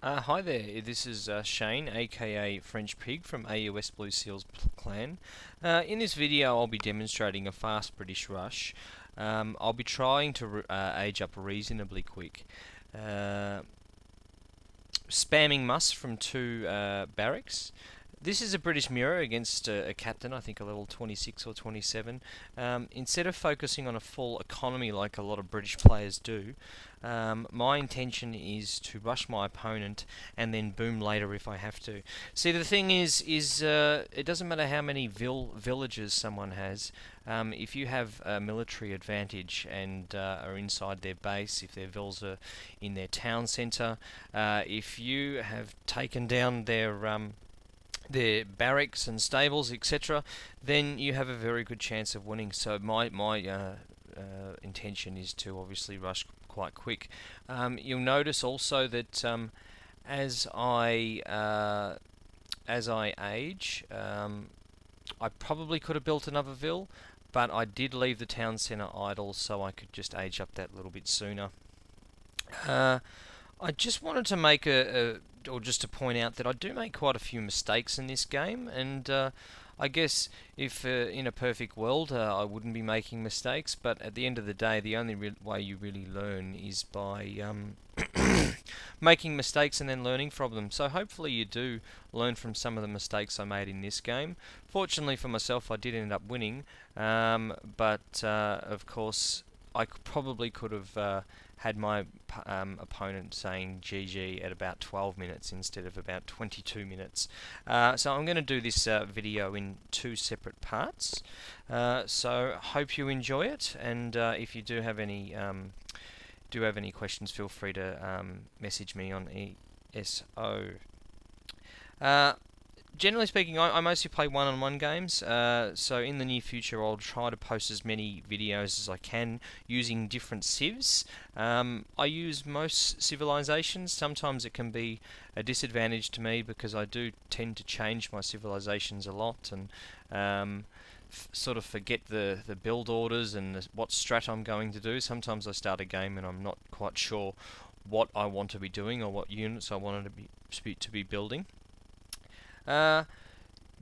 Hi there, this is Shane, aka French Pig from AUS Blue Seals Clan. In this video, I'll be demonstrating a fast British rush. I'll be trying to age up reasonably quick. Uh, Spamming muss from two barracks. This is a British mirror against a captain, I think a level 26 or 27. Instead of focusing on a full economy like a lot of British players do, my intention is to rush my opponent and then boom later if I have to. See, the thing is it doesn't matter how many villages someone has. If you have a military advantage and are inside their base, if their villas are in their town centre, if you have taken down their barracks and stables, etc., then you have a very good chance of winning. So my intention is to obviously rush quite quick. You'll notice also that as I age, I probably could have built another ville, but I did leave the town centre idle so I could just age up that little bit sooner. I just wanted to make or just to point out that I do make quite a few mistakes in this game, and I guess if in a perfect world I wouldn't be making mistakes, but at the end of the day, the only way you really learn is by making mistakes and then learning from them. So hopefully you do learn from some of the mistakes I made in this game. Fortunately for myself, I did end up winning, but of course I probably could have had my opponent saying GG at about 12 minutes instead of about 22 minutes. So I'm going to do this video in two separate parts. So hope you enjoy it, and if you do have any questions, feel free to message me on ESO. Generally speaking, I mostly play one-on-one games, so in the near future I'll try to post as many videos as I can using different civs. I use most civilizations. Sometimes it can be a disadvantage to me because I do tend to change my civilizations a lot and sort of forget the build orders and what strat I'm going to do. Sometimes I start a game and I'm not quite sure what I want to be doing or what units I wanted to be building. If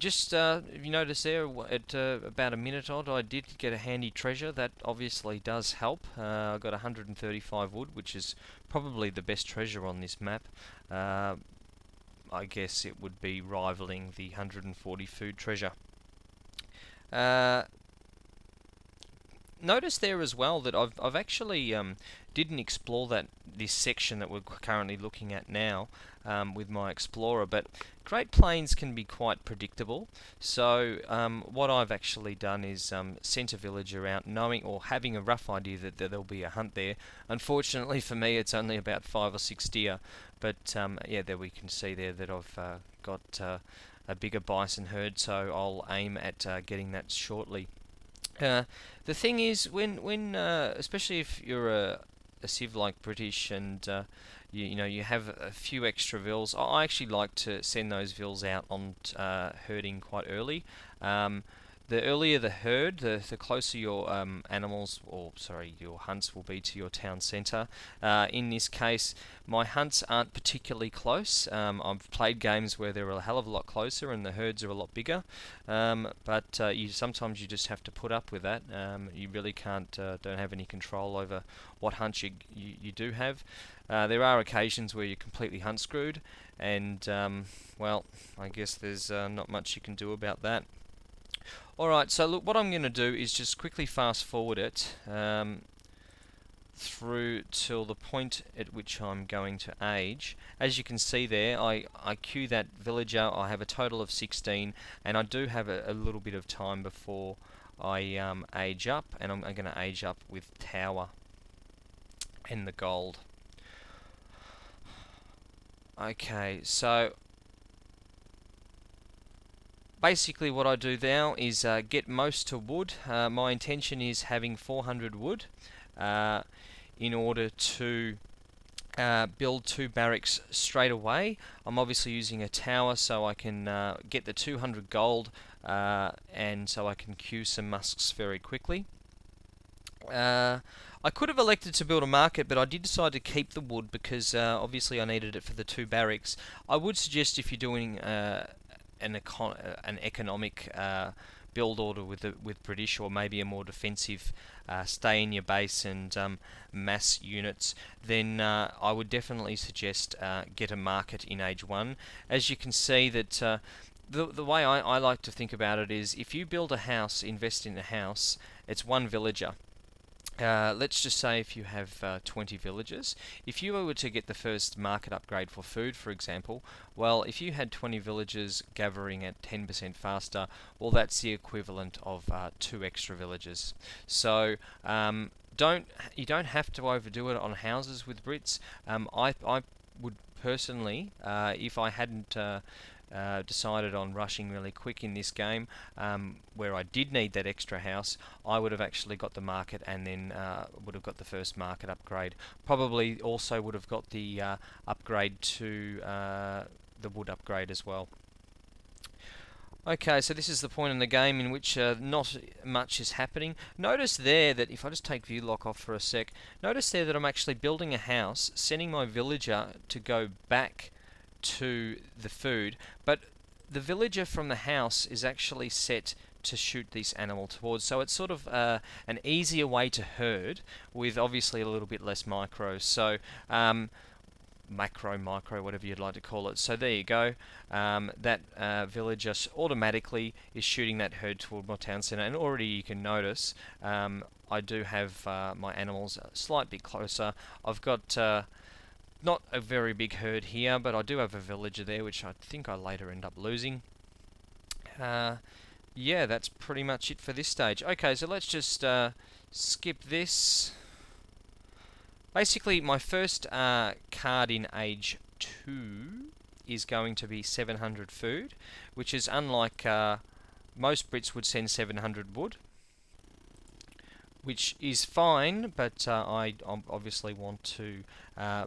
you notice there, at about a minute odd, I did get a handy treasure. That obviously does help. I got 135 wood, which is probably the best treasure on this map. I guess it would be rivaling the 140 food treasure. Notice there as well that I've actually didn't explore this section that we're currently looking at now with my explorer, but Great Plains can be quite predictable. So what I've actually done is sent a villager out, knowing or having a rough idea that there'll be a hunt there. Unfortunately for me, it's only about 5 or 6 deer, but yeah, there we can see there that I've got a bigger bison herd, so I'll aim at getting that shortly. The thing is, when especially if you're a civ like British and you have a few extra vills, I actually like to send those vills out on herding quite early. The earlier the herd, the closer your your hunts will be to your town centre. In this case, my hunts aren't particularly close. I've played games where they're a hell of a lot closer and the herds are a lot bigger. But sometimes you just have to put up with that. You really don't have any control over what hunts you do have. There are occasions where you're completely hunt screwed, and well, I guess there's not much you can do about that. Alright, so look, what I'm going to do is just quickly fast forward it through till the point at which I'm going to age. As you can see there, I queue that villager. I have a total of 16, and I do have a little bit of time before I age up, and I'm going to age up with Tower and the gold. Okay, so basically what I do now is get most to wood. My intention is having 400 wood in order to build 2 barracks straight away. I'm obviously using a tower so I can get the 200 gold and so I can queue some musks very quickly. I could have elected to build a market, but I did decide to keep the wood because obviously I needed it for the 2 barracks. I would suggest if you're doing an economic build order with British, or maybe a more defensive stay in your base and mass units, then I would definitely suggest get a market in Age 1. As you can see that the way I like to think about it is, if you build a house, invest in a house, it's one villager. Let's just say if you have 20 villagers, if you were to get the first market upgrade for food, for example, well, if you had 20 villagers gathering at 10% faster, well, that's the equivalent of 2 extra villagers. So you don't have to overdo it on houses with Brits. I would personally, if I hadn't decided on rushing really quick in this game, where I did need that extra house, I would have actually got the market, and then would have got the first market upgrade. Probably also would have got the upgrade to the wood upgrade as well. Okay, so this is the point in the game in which not much is happening. Notice there that, if I just take view lock off for a sec, notice there that I'm actually building a house, sending my villager to go back to the food, but the villager from the house is actually set to shoot this animal towards, so it's sort of an easier way to herd, with obviously a little bit less micros. So macro, micro, whatever you'd like to call it. So there you go. That villager automatically is shooting that herd toward my town centre, and already you can notice I do have my animals a slight bit closer. I've got not a very big herd here, but I do have a villager there, which I think I later end up losing. Yeah, that's pretty much it for this stage. Okay, so let's just skip this. Basically, my first card in Age 2 is going to be 700 food, which is unlike most Brits would send 700 wood, which is fine, but I obviously want to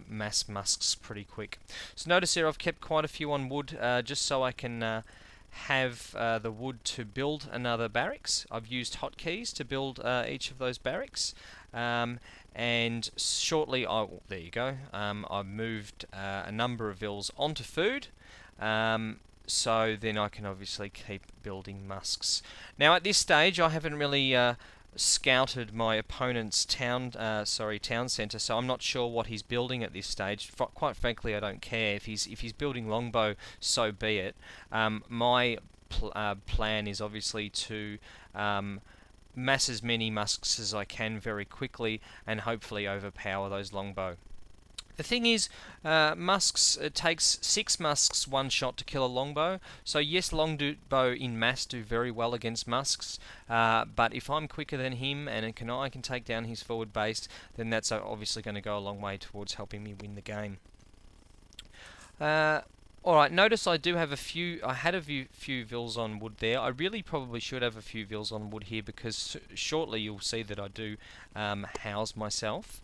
mass musks pretty quick. So notice here I've kept quite a few on wood, just so I can have the wood to build another barracks. I've used hotkeys to build each of those barracks, and shortly, there you go, I've moved a number of vills onto food, so then I can obviously keep building musks. Now at this stage I haven't really scouted my opponent's town centre, so I'm not sure what he's building at this stage. Quite frankly, I don't care. If he's building longbow, so be it. My plan is obviously to mass as many musks as I can very quickly, and hopefully overpower those longbow. The thing is, musks, it takes 6 musks one shot to kill a longbow. So yes, longbow in mass do very well against musks, but if I'm quicker than him and I can take down his forward base, then that's obviously going to go a long way towards helping me win the game. Alright, notice I do have I had a few vills on wood there. I really probably should have a few vills on wood here, because shortly you'll see that I do house myself.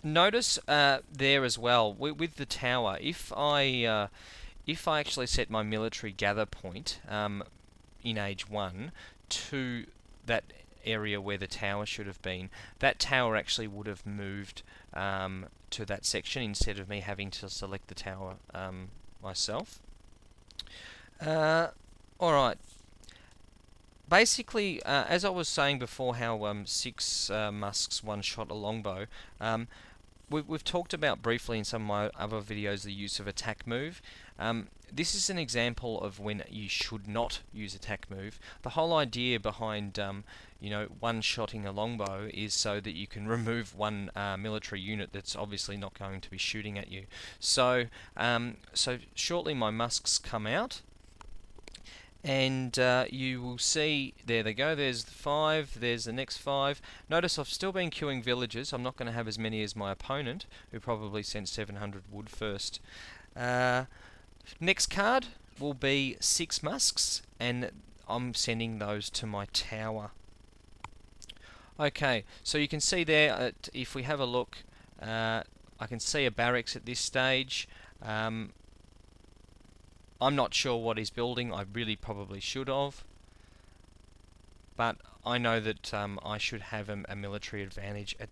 Notice there as well, with the tower, if I actually set my military gather point in Age 1 to that area where the tower should have been, that tower actually would have moved to that section instead of me having to select the tower myself. Alright. Basically, as I was saying before, how 6 musks one shot a longbow, we've talked about briefly in some of my other videos the use of attack move. This is an example of when you should not use attack move. The whole idea behind one-shotting a longbow is so that you can remove one military unit that's obviously not going to be shooting at you. So shortly my musks come out, and you will see, there they go, there's 5, there's the next 5. Notice I've still been queuing villagers. I'm not going to have as many as my opponent, who probably sent 700 wood first. Next card will be 6 musks, and I'm sending those to my tower. Okay, so you can see there, if we have a look, I can see a barracks at this stage. I'm not sure what he's building. I really probably should have. but I know that I should have a military advantage at